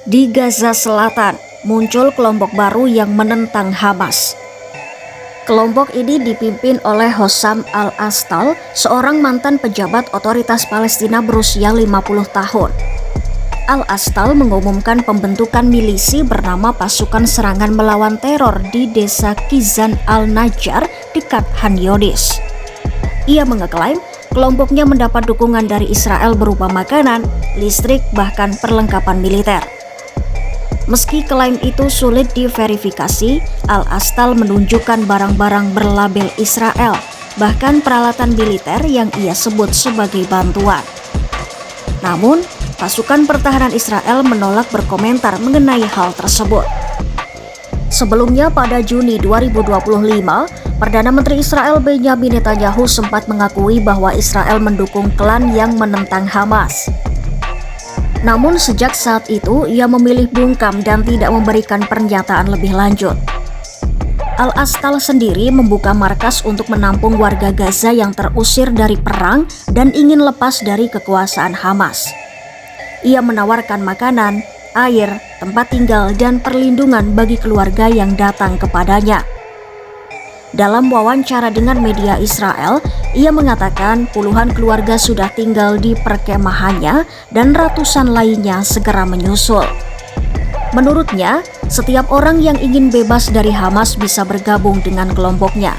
Di Gaza Selatan, muncul kelompok baru yang menentang Hamas. Kelompok ini dipimpin oleh Hossam Al-Astal, seorang mantan pejabat otoritas Palestina berusia 50 tahun. Al-Astal mengumumkan pembentukan milisi bernama Pasukan Serangan Melawan Teror di desa Kizan Al-Najjar dekat Khan Younis. Ia mengeklaim kelompoknya mendapat dukungan dari Israel berupa makanan, listrik, bahkan perlengkapan militer. Meski klaim itu sulit diverifikasi, Al-Astal menunjukkan barang-barang berlabel Israel, bahkan peralatan militer yang ia sebut sebagai bantuan. Namun, pasukan pertahanan Israel menolak berkomentar mengenai hal tersebut. Sebelumnya pada Juni 2025, Perdana Menteri Israel Benjamin Netanyahu sempat mengakui bahwa Israel mendukung klan yang menentang Hamas. Namun sejak saat itu ia memilih bungkam dan tidak memberikan pernyataan lebih lanjut. Al-Astal sendiri membuka markas untuk menampung warga Gaza yang terusir dari perang dan ingin lepas dari kekuasaan Hamas. Ia menawarkan makanan, air, tempat tinggal, dan perlindungan bagi keluarga yang datang kepadanya. Dalam wawancara dengan media Israel, ia mengatakan puluhan keluarga sudah tinggal di perkemahannya dan ratusan lainnya segera menyusul. Menurutnya, setiap orang yang ingin bebas dari Hamas bisa bergabung dengan kelompoknya.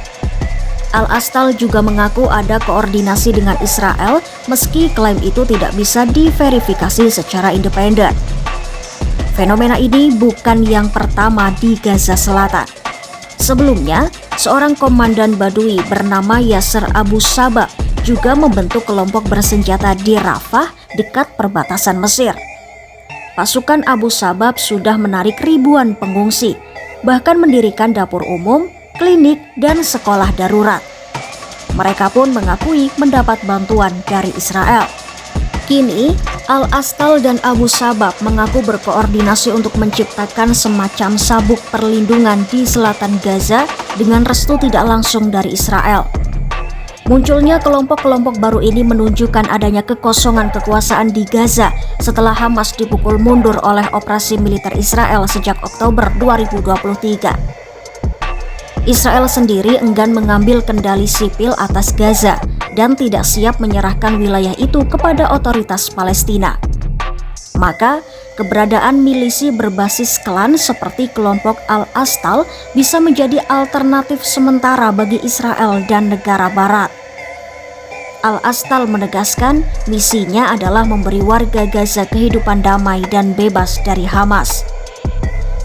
Al-Astal juga mengaku ada koordinasi dengan Israel meski klaim itu tidak bisa diverifikasi secara independen. Fenomena ini bukan yang pertama di Gaza Selatan. Sebelumnya, seorang komandan Badui bernama Yasser Abu Sabab juga membentuk kelompok bersenjata di Rafah dekat perbatasan Mesir. Pasukan Abu Sabab sudah menarik ribuan pengungsi, bahkan mendirikan dapur umum, klinik, dan sekolah darurat. Mereka pun mengakui mendapat bantuan dari Israel. Kini, Al-Astal dan Abu Sabab mengaku berkoordinasi untuk menciptakan semacam sabuk perlindungan di selatan Gaza dengan restu tidak langsung dari Israel. Munculnya kelompok-kelompok baru ini menunjukkan adanya kekosongan kekuasaan di Gaza setelah Hamas dipukul mundur oleh operasi militer Israel sejak Oktober 2023. Israel sendiri enggan mengambil kendali sipil atas Gaza dan tidak siap menyerahkan wilayah itu kepada otoritas Palestina. Maka, keberadaan milisi berbasis klan seperti kelompok Al-Astal bisa menjadi alternatif sementara bagi Israel dan negara barat. Al-Astal menegaskan misinya adalah memberi warga Gaza kehidupan damai dan bebas dari Hamas.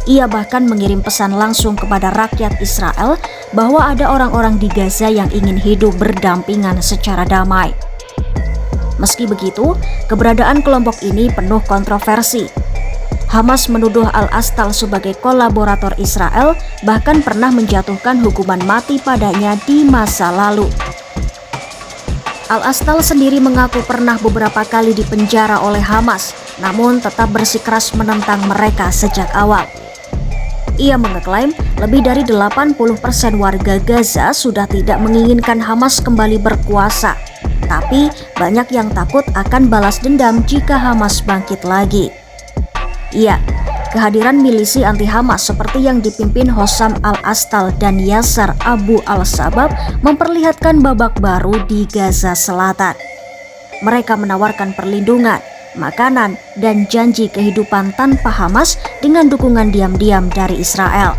Ia bahkan mengirim pesan langsung kepada rakyat Israel bahwa ada orang-orang di Gaza yang ingin hidup berdampingan secara damai. Meski begitu, keberadaan kelompok ini penuh kontroversi. Hamas menuduh Al-Astal sebagai kolaborator Israel, bahkan pernah menjatuhkan hukuman mati padanya di masa lalu. Al-Astal sendiri mengaku pernah beberapa kali dipenjara oleh Hamas, namun tetap bersikeras menentang mereka sejak awal. Ia mengeklaim lebih dari 80% warga Gaza sudah tidak menginginkan Hamas kembali berkuasa, tapi banyak yang takut akan balas dendam jika Hamas bangkit lagi. Iya, kehadiran milisi anti-Hamas seperti yang dipimpin Hossam Al-Astal dan Yasser Abu Al-Sabab memperlihatkan babak baru di Gaza Selatan. Mereka menawarkan perlindungan, makanan, dan janji kehidupan tanpa Hamas dengan dukungan diam-diam dari Israel.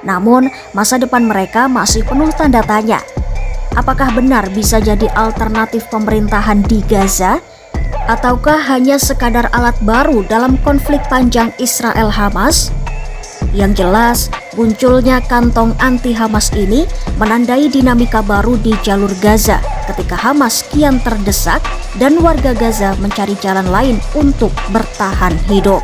Namun, masa depan mereka masih penuh tanda tanya. Apakah benar bisa jadi alternatif pemerintahan di Gaza? Ataukah hanya sekadar alat baru dalam konflik panjang Israel-Hamas? Yang jelas, munculnya kantong anti-Hamas ini menandai dinamika baru di jalur Gaza ketika Hamas kian terdesak dan warga Gaza mencari jalan lain untuk bertahan hidup.